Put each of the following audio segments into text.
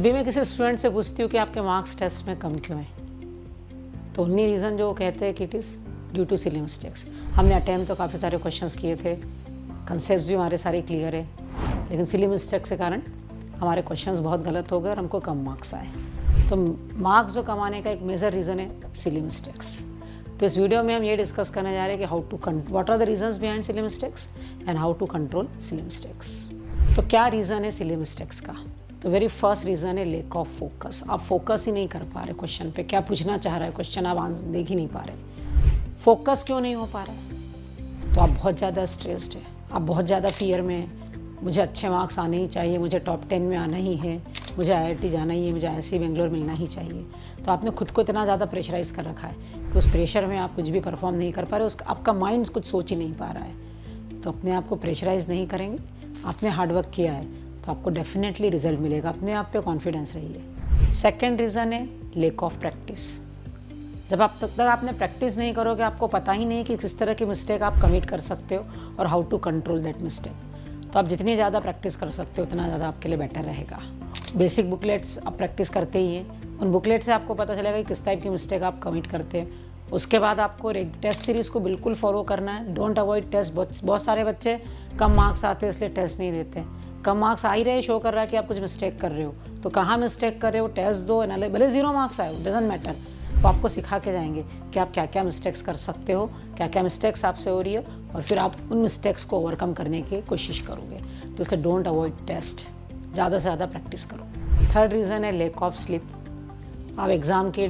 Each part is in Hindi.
जब भी मैं किसी स्टूडेंट से पूछती हूँ कि आपके मार्क्स टेस्ट में कम क्यों हैं, तो ओनली रीज़न जो वो कहते हैं कि it is due to silly mistakes. हमने अटैम्प्ट तो काफ़ी सारे क्वेश्चंस किए थे, कंसेप्ट भी हमारे सारे क्लियर है, लेकिन सिली मिस्टेक्स के कारण हमारे क्वेश्चंस बहुत गलत हो गए और हमको कम मार्क्स आए। तो मार्क्स जो कमाने का एक मेजर रीज़न है सिली मिस्टेक्स। तो इस वीडियो में हम ये डिस्कस करने जा रहे हैं कि what are the reasons behind silly mistakes and how to control silly mistakes. तो क्या रीज़न है सिली मिस्टेक्स का? तो वेरी फर्स्ट रीज़न है लैक ऑफ फोकस। आप फोकस ही नहीं कर पा रहे क्वेश्चन पे, क्या पूछना चाह रहा है क्वेश्चन आप आंसर देख ही नहीं पा रहे। फोकस क्यों नहीं हो पा रहा है? तो आप बहुत ज़्यादा स्ट्रेस्ड है, आप बहुत ज़्यादा फियर में हैं, मुझे अच्छे मार्क्स आने ही चाहिए, मुझे टॉप 10 में आना ही है, मुझे IIT जाना ही है, मुझे IISc बेंगलोर मिलना ही चाहिए। तो आपने खुद को इतना ज़्यादा प्रेशराइज कर रखा है कि उस प्रेशर में आप कुछ भी परफॉर्म नहीं कर पा रहे, उसका आपका माइंड कुछ सोच ही नहीं पा रहा है। तो अपने आप को प्रेशराइज नहीं करेंगे, आपने हार्डवर्क किया है तो आपको डेफिनेटली रिजल्ट मिलेगा। अपने आप पे कॉन्फिडेंस रहिए। सेकेंड रीज़न है लैक ऑफ प्रैक्टिस। जब आप तक आपने प्रैक्टिस नहीं करोगे, आपको पता ही नहीं कि किस तरह की मिस्टेक आप कमिट कर सकते हो और how to control that mistake. तो आप जितनी ज़्यादा प्रैक्टिस कर सकते हो उतना ज़्यादा आपके लिए बेटर रहेगा। बेसिक बुकलेट्स आप प्रैक्टिस करते ही हैं, उन बुकलेट से आपको पता चलेगा कि किस टाइप की मिस्टेक आप कमिट करते हैं। उसके बाद आपको टेस्ट सीरीज़ को बिल्कुल फॉलो करना है। Don't avoid test. बहुत सारे बच्चे कम मार्क्स आते हैं इसलिए टेस्ट नहीं देते। कम मार्क्स आ ही रहे, शो कर रहा है कि आप कुछ मिस्टेक कर रहे हो, तो कहाँ मिस्टेक कर रहे हो टेस्ट दो, भले 0 मार्क्स आए, डजंट मैटर। वो आपको सिखा के जाएंगे कि आप क्या क्या मिस्टेक्स कर सकते हो, क्या क्या मिस्टेक्स आपसे हो रही है, और फिर आप उन मिस्टेक्स को ओवरकम करने की कोशिश करोगे। तो इसलिए डोंट अवॉइड टेस्ट, ज़्यादा से ज़्यादा प्रैक्टिस करो। थर्ड रीज़न है लैक ऑफ स्लीप। आप एग्ज़ाम के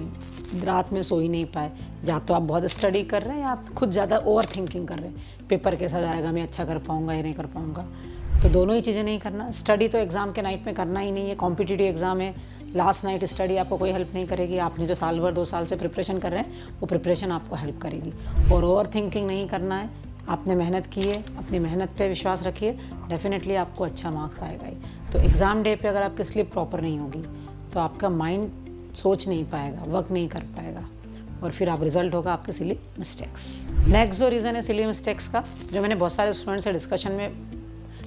रात में सो ही नहीं पाए, या तो आप बहुत स्टडी कर रहे हैं या आप खुद ज़्यादा ओवर थिंकिंग कर रहे हैं, पेपर कैसा जाएगा, मैं अच्छा कर पाऊँगा या नहीं कर पाऊँगा। तो दोनों ही चीज़ें नहीं करना। स्टडी तो एग्ज़ाम के नाइट में करना ही नहीं है, कॉम्पिटिटिव एग्ज़ाम है, लास्ट नाइट स्टडी आपको कोई हेल्प नहीं करेगी। आपने जो साल भर 2 साल से प्रिपरेशन कर रहे हैं वो प्रिपरेशन आपको हेल्प करेगी। और ओवर थिंकिंग नहीं करना है, आपने मेहनत की है, अपनी मेहनत पे विश्वास रखिए, डेफिनेटली आपको अच्छा मार्क्स आएगा ही। तो एग्ज़ाम डे पे अगर आपकी स्लीप प्रॉपर नहीं होगी तो आपका माइंड सोच नहीं पाएगा, वर्क नहीं कर पाएगा, और फिर आप रिजल्ट होगा आपके सिली मिस्टेक्स। नेक्स्ट जो रीज़न है सिली मिस्टेक्स का, जो मैंने बहुत सारे स्टूडेंट से डिस्कशन में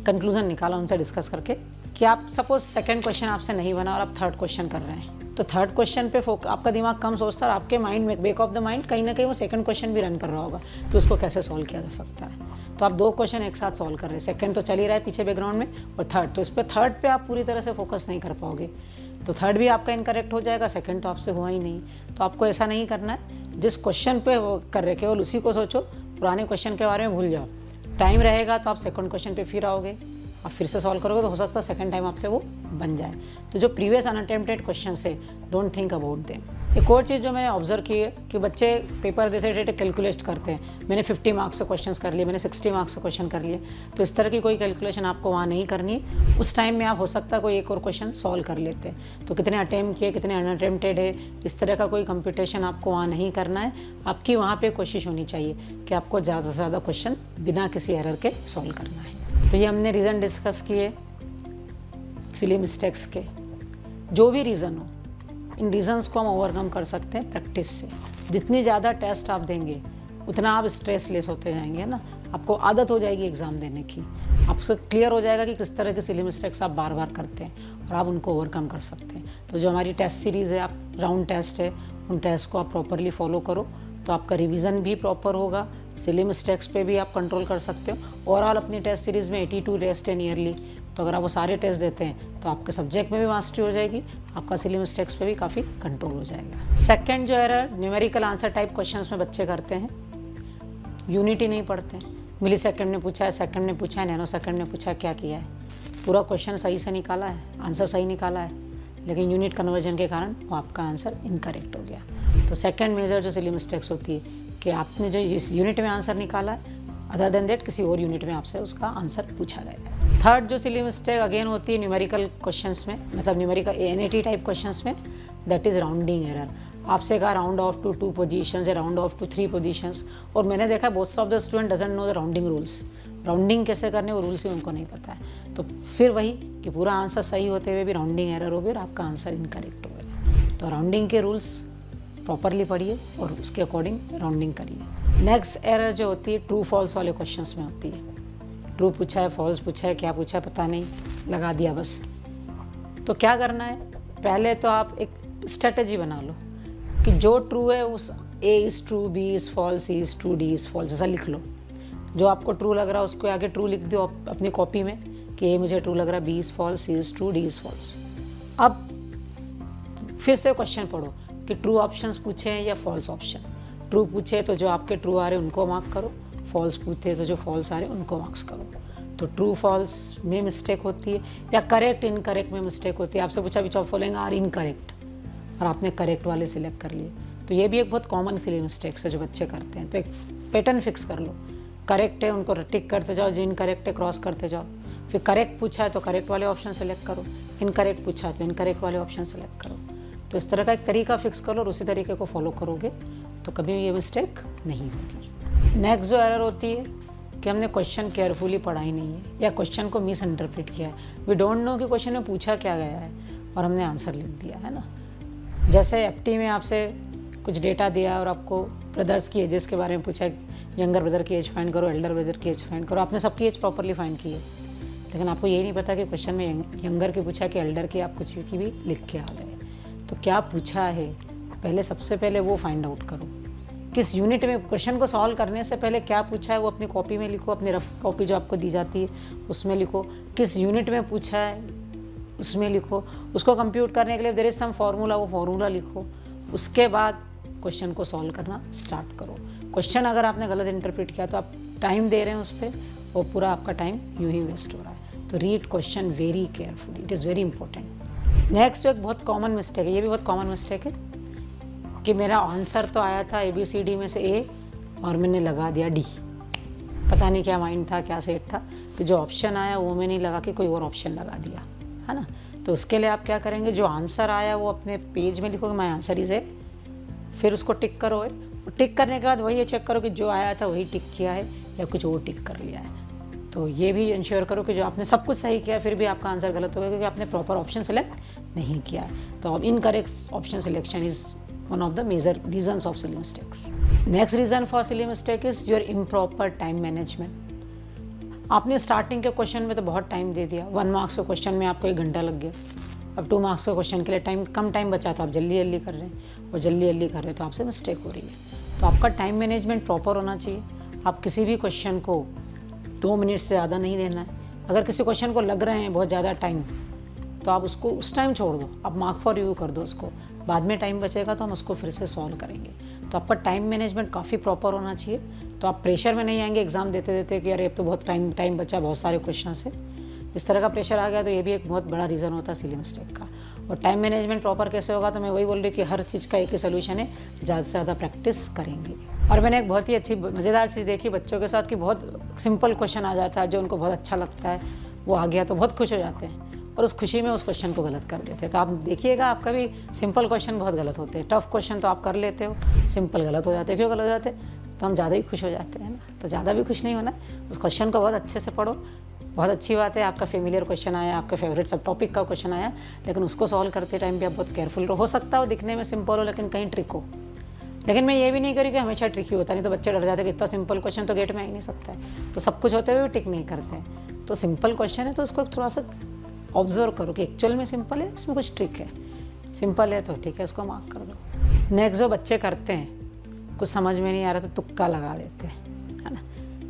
कंक्लूजन निकाला उनसे डिस्कस करके, कि आप सपोज सेकंड क्वेश्चन आपसे नहीं बना और आप थर्ड क्वेश्चन कर रहे हैं, तो थर्ड क्वेश्चन पे आपका दिमाग कम सोचता है और आपके माइंड में बैक ऑफ द माइंड कहीं ना कहीं वो सेकंड क्वेश्चन भी रन कर रहा होगा कि उसको कैसे सॉल्व किया जा सकता है। तो आप 2 क्वेश्चन एक साथ सॉल्व कर रहे हैं, सेकंड तो चल ही रहा है पीछे बैकग्राउंड में, और थर्ड, तो इस पर थर्ड पे आप पूरी तरह से फोकस नहीं कर पाओगे, तो थर्ड भी आपका इनकरेक्ट हो जाएगा, सेकंड तो आपसे हुआ ही नहीं। तो आपको ऐसा नहीं करना है, जिस क्वेश्चन पे वो कर रहे केवल उसी को सोचो, पुराने क्वेश्चन के बारे में भूल जाओ। टाइम रहेगा तो आप सेकंड क्वेश्चन पे फिर आओगे, आप फिर से सॉल्व करोगे, तो हो सकता है सेकंड टाइम आपसे वो बन जाए। तो जो प्रीवियस अनअटेम्प्टेड क्वेश्चन है, डोंट थिंक अबाउट देम। एक और चीज़ जो मैंने ऑब्जर्व की है कि बच्चे पेपर देते देते कैलकुलेट करते हैं, मैंने 50 मार्क्स से क्वेश्चंस कर लिए, मैंने 60 मार्क्स से क्वेश्चन कर लिए। तो इस तरह की कोई कैलकुलेशन आपको वहाँ नहीं करनी है। उस टाइम में आप हो सकता है कोई एक और क्वेश्चन सॉल्व कर लेते हैं। तो कितने अटैम्प्ट किए, कितने अनअटेम्प्टेड है, इस तरह का कोई कंपटीशन आपको वहाँ नहीं करना है। आपकी वहाँ पर कोशिश होनी चाहिए कि आपको ज़्यादा से ज़्यादा क्वेश्चन बिना किसी एरर के सॉल्व करना है। तो ये हमने रीज़न डिस्कस किए सिली मिस्टेक्स के। जो भी रीज़न हो, इन रीज़न्स को हम ओवरकम कर सकते हैं प्रैक्टिस से। जितनी ज़्यादा टेस्ट आप देंगे उतना आप स्ट्रेस लेस होते जाएंगे ना, आपको आदत हो जाएगी एग्ज़ाम देने की, आपसे क्लियर हो जाएगा कि किस तरह के सिली मिस्टेक्स आप बार बार करते हैं और आप उनको ओवरकम कर सकते हैं। तो जो हमारी टेस्ट सीरीज़ है, आप राउंड टेस्ट है, उन टेस्ट को आप प्रॉपरली फॉलो करो तो आपका रिवीजन भी प्रॉपर होगा, सिली मिस्टेक्स पे भी आप कंट्रोल कर सकते हो। ओवरऑल अपनी टेस्ट सीरीज़ में 82 टेस्ट है नियरली, तो अगर आप वो सारे टेस्ट देते हैं तो आपके सब्जेक्ट में भी मास्टरी हो जाएगी, आपका सिली मिस्टेक्स पे भी काफ़ी कंट्रोल हो जाएगा। सेकंड जो error numerical answer type questions में बच्चे करते हैं, यूनिट ही नहीं पढ़ते। मिली सेकंड ने पूछा है, सेकंड ने पूछा है, नैनो सेकंड ने पूछा है, क्या किया है? पूरा क्वेश्चन सही से निकाला है, आंसर सही निकाला है, लेकिन यूनिट कन्वर्जन के कारण वो आपका आंसर इनकरेक्ट हो गया। तो सेकंड मेजर जो सिली मिस्टेक्स होती है कि आपने जो इस यूनिट में आंसर निकाला है, अदर देन दैट किसी और यूनिट में आपसे उसका आंसर पूछा गया है। थर्ड जो सिली मिस्टेक अगेन होती है न्यूमेरिकल क्वेश्चंस में, मतलब न्यूमेरिकल NAT टाइप क्वेश्चंस में, दैट इज़ राउंडिंग एरर। आपसे कहा राउंड ऑफ टू 2 पोजीशंस या राउंड ऑफ टू 3 पोजीशंस, और मैंने देखा most of the student doesn't know the rounding rules. Rounding कैसे करने वो रूल्स ही उनको नहीं पता है। तो फिर वही कि पूरा आंसर सही होते हुए भी राउंडिंग एरर हो गई और आपका आंसर इनकरेक्ट हो गया। तो राउंडिंग के रूल्स प्रॉपरली पढ़िए और उसके अकॉर्डिंग राउंडिंग करिए। नेक्स्ट एरर जो होती है ट्रू फॉल्स वाले क्वेश्चंस में होती है। ट्रू पूछा है, फॉल्स पूछा है, क्या पूछा है पता नहीं, लगा दिया बस। तो क्या करना है, पहले तो आप एक स्ट्रेटजी बना लो कि जो ट्रू है उस A is true, B is false, C is true, D is false, ऐसा लिख लो। जो आपको ट्रू लग रहा है उसको आगे ट्रू लिख दो अपनी कॉपी में कि A मुझे ट्रू लग रहा है, B is false, C is true, D is false. अब फिर से क्वेश्चन पढ़ो कि ट्रू ऑप्शंस पूछे हैं या फॉल्स ऑप्शन। ट्रू पूछे तो जो आपके ट्रू आ रहे हैं उनको मार्क करो, फॉल्स पूछे तो जो फॉल्स आ रहे हैं उनको मार्क्स करो। तो ट्रू फॉल्स में मिस्टेक होती है या करेक्ट इनकरेक्ट में मिस्टेक होती है। आपसे पूछा which of following are incorrect और आपने करेक्ट वाले सिलेक्ट कर लिए, तो ये भी एक बहुत कॉमन सिली मिस्टेक्स है जो बच्चे करते हैं। तो एक पैटर्न फिक्स कर लो, करेक्ट है उनको टिक करते जाओ, जो इनकरेक्ट है क्रॉस करते जाओ। फिर करेक्ट पूछा है तो करेक्ट वाले ऑप्शन सेलेक्ट करो, इनकरेक्ट पूछा है तो इनकरेक्ट वाले ऑप्शन सेलेक्ट करो। तो इस तरह का एक तरीका फिक्स करो और उसी तरीके को फॉलो करोगे तो कभी ये मिस्टेक नहीं होगी। नेक्स्ट जो एरर होती है कि हमने क्वेश्चन केयरफुली पढ़ा ही नहीं है या क्वेश्चन को मिस इंटरप्रेट किया है। वी डोंट नो कि क्वेश्चन में पूछा क्या गया है और हमने आंसर लिख दिया है ना। जैसे एफटी में आपसे कुछ डेटा दिया और आपको ब्रदर्स की एजेस के बारे में पूछा, यंगर ब्रदर की एज फाइंड करो, एल्डर ब्रदर की एज फाइंड करो। आपने सबकी एज प्रॉपरली फाइंड की है, लेकिन आपको यही नहीं पता कि क्वेश्चन में यंगर की पूछा कि एल्डर की, आप कुछ की भी लिख के आ गए। तो क्या पूछा है पहले, सबसे पहले वो फाइंड आउट करो। किस यूनिट में क्वेश्चन को सॉल्व करने से पहले क्या पूछा है वो अपनी कॉपी में लिखो, अपनी रफ कॉपी जो आपको दी जाती है उसमें लिखो। किस यूनिट में पूछा है उसमें लिखो। उसको कंप्यूट करने के लिए देयर इज सम फार्मूला, वो फार्मूला लिखो। उसके बाद क्वेश्चन को सॉल्व करना स्टार्ट करो। क्वेश्चन अगर आपने गलत इंटरप्रेट किया तो आप टाइम दे रहे हैं उस पर और पूरा आपका टाइम यूं ही वेस्ट हो रहा है। तो read question very carefully, it is very important. Next जो एक बहुत कॉमन मिस्टेक है, ये भी बहुत कॉमन मिस्टेक है कि मेरा आंसर तो आया था ABCD में से A और मैंने लगा दिया D। पता नहीं क्या माइंड था, क्या सेट था कि जो ऑप्शन आया वो मैं नहीं लगा कि कोई और ऑप्शन लगा दिया, है ना। तो उसके लिए आप क्या करेंगे, जो आंसर आया वो अपने पेज में लिखोगे, माय आंसर इज़ ए, फिर उसको टिक करो। टिक करने के बाद वही ये चेक करो कि जो आया था वही टिक किया है या कुछ और टिक कर लिया है। तो ये भी इंश्योर करो कि जो आपने सब कुछ सही किया फिर भी आपका आंसर गलत होगा क्योंकि आपने प्रॉपर ऑप्शन सेलेक्ट नहीं किया है। तो अब incorrect option selection is one of the major reasons of silly mistakes. Next reason for silly mistake is your improper time management. आपने स्टार्टिंग के क्वेश्चन में तो बहुत टाइम दे दिया। 1 मार्क्स के क्वेश्चन में आपको 1 घंटा लग गया। अब 2 मार्क्स के क्वेश्चन के लिए कम टाइम बचा तो आप जल्दी कर रहे हैं और जल्दी कर रहे हैं तो आपसे मिस्टेक हो रही है। तो आपका टाइम मैनेजमेंट प्रॉपर होना चाहिए। आप किसी भी क्वेश्चन को 2 मिनट से ज़्यादा नहीं देना है। अगर किसी क्वेश्चन को लग रहे हैं बहुत ज़्यादा टाइम तो आप उसको उस टाइम छोड़ दो, आप मार्क फॉर रिव्यू कर दो उसको। बाद में टाइम बचेगा तो हम उसको फिर से सॉल्व करेंगे। तो आपका टाइम मैनेजमेंट काफ़ी प्रॉपर होना चाहिए। तो आप प्रेशर में नहीं आएंगे एग्जाम देते देते कि अरे अब तो बहुत टाइम बचा, बहुत सारे क्वेश्चन से। इस तरह का प्रेशर आ गया तो ये भी एक बहुत बड़ा रीज़न होता है सिली मिस्टेक का। और टाइम मैनेजमेंट प्रॉपर कैसे होगा, तो मैं वही बोल रही कि हर चीज़ का एक ही सोल्यूशन है, ज़्यादा से ज़्यादा प्रैक्टिस करेंगे। और मैंने एक बहुत ही अच्छी मज़ेदार चीज़ देखी बच्चों के साथ कि बहुत सिंपल क्वेश्चन आ जाता है जो उनको बहुत अच्छा लगता है, वो आ गया तो बहुत खुश हो जाते हैं और उस खुशी में उस क्वेश्चन को गलत कर देते हैं। तो आप देखिएगा आपका भी सिंपल क्वेश्चन बहुत गलत होते हैं। टफ क्वेश्चन तो आप कर लेते हो, सिंपल गलत हो जाते हैं। क्यों गलत हो जाते हैं, तो हम ज़्यादा ही खुश हो जाते हैं ना। तो ज़्यादा भी खुश नहीं होना, उस क्वेश्चन को बहुत अच्छे से पढ़ो। बहुत अच्छी बात है आपका फेमिलियर क्वेश्चन आया, आपका फेवरेट सब टॉपिक का क्वेश्चन आया, लेकिन उसको सॉल्व करते टाइम भी आप बहुत केयरफुल हो सकता है दिखने में सिंपल हो लेकिन कहीं ट्रिक हो। लेकिन मैं ये भी नहीं करी कि हमेशा ट्रिक ही होता, नहीं तो बच्चे डर जाते हैं कि इतना सिंपल क्वेश्चन तो गेट में आ ही नहीं सकता है। तो सब कुछ होते हुए भी टिक नहीं करते हैं। तो सिंपल क्वेश्चन है तो उसको थोड़ा सा ऑब्जर्व करो कि एक्चुअल में सिंपल है, इसमें कुछ ट्रिक है। सिंपल है तो ठीक है, इसको मार्क कर दो। नेक्स्ट जो बच्चे करते हैं, कुछ समझ में नहीं आ रहा तो तुक्का लगा देते हैं, है ना।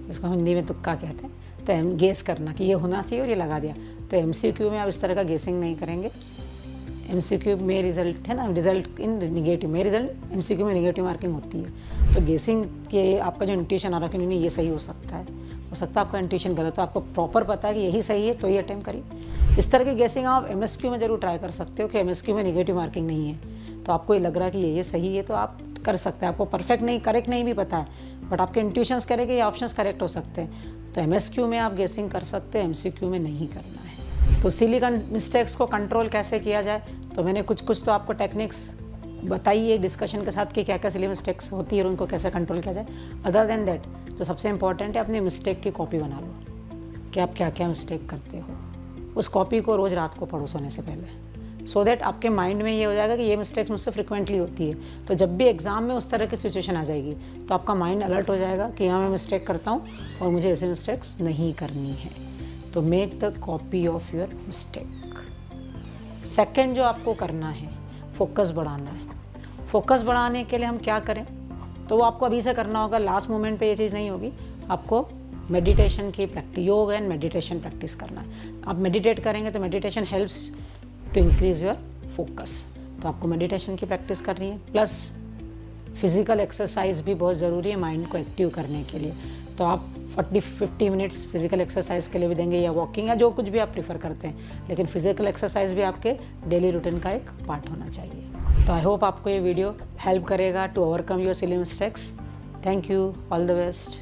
इसको हिंदी में तुक्का कहते हैं। तो गेस करना कि ये होना चाहिए और ये लगा दिया। तो MCQ में आप इस तरह का गेसिंग नहीं करेंगे। MCQ में रिजल्ट है ना, रिजल्ट इन निगेटिव में, रिजल्ट MCQ में निगेटिव मार्किंग होती है। तो गेसिंग के आपका जो इंट्यूशन आ रहा है कि नहीं ये सही हो सकता है, आपका इंट्यूशन गलत है, आपको प्रॉपर पता है कि यही सही है तो ये अटेम्प्ट करिए। इस तरह की गेसिंग आप MSQ में जरूर ट्राई कर सकते हो कि MSQ में निगेटिव मार्किंग नहीं है, तो आपको ये लग रहा है कि ये सही है तो आप कर सकते हैं। आपको परफेक्ट नहीं, करेक्ट नहीं भी पता है, बट आपके इंट्यूशंस करें कि ये ऑप्शंस करेक्ट हो सकते हैं। तो MSQ में आप गेसिंग कर सकते हैं, MCQ में नहीं करना है। तो सिली मिस्टेक्स को कंट्रोल कैसे किया जाए, तो मैंने कुछ तो आपको टेक्निक्स बताई है डिस्कशन के साथ कि क्या क्या सिली मिस्टेक्स होती है और उनको कैसे कंट्रोल किया जाए। अदर देन दैट तो सबसे इंपॉर्टेंट है अपनी मिस्टेक की कॉपी बना लो कि आप क्या क्या मिस्टेक करते हो। उस कॉपी को रोज़ रात को पढ़ो सोने से पहले, सो दैट आपके माइंड में ये हो जाएगा कि ये मिस्टेक्स मुझसे फ्रिक्वेंटली होती है। तो जब भी एग्जाम में उस तरह की सिचुएशन आ जाएगी तो आपका माइंड अलर्ट हो जाएगा कि हाँ मैं मिस्टेक करता हूँ और मुझे ऐसे मिस्टेक्स नहीं करनी है। तो make the copy of your mistake. Second जो आपको करना है, फोकस बढ़ाना है। फोकस बढ़ाने के लिए हम क्या करें, तो वो आपको अभी से करना होगा, लास्ट मोमेंट पे ये चीज़ नहीं होगी। आपको मेडिटेशन की प्रैक्टिस, योग एंड मेडिटेशन प्रैक्टिस करना है। आप मेडिटेट करेंगे तो meditation helps to increase your focus. तो आपको मेडिटेशन की प्रैक्टिस करनी है, प्लस फिज़िकल एक्सरसाइज भी बहुत ज़रूरी है माइंड को एक्टिव करने के लिए। तो आप 40-50 मिनट्स फिज़िकल एक्सरसाइज के लिए भी देंगे, या वॉकिंग, या जो कुछ भी आप प्रीफर करते हैं, लेकिन फिज़िकल एक्सरसाइज भी आपके डेली रूटीन का एक पार्ट होना चाहिए। तो आई होप आपको ये वीडियो हेल्प करेगा to overcome your silly mistakes. Thank you, all the best.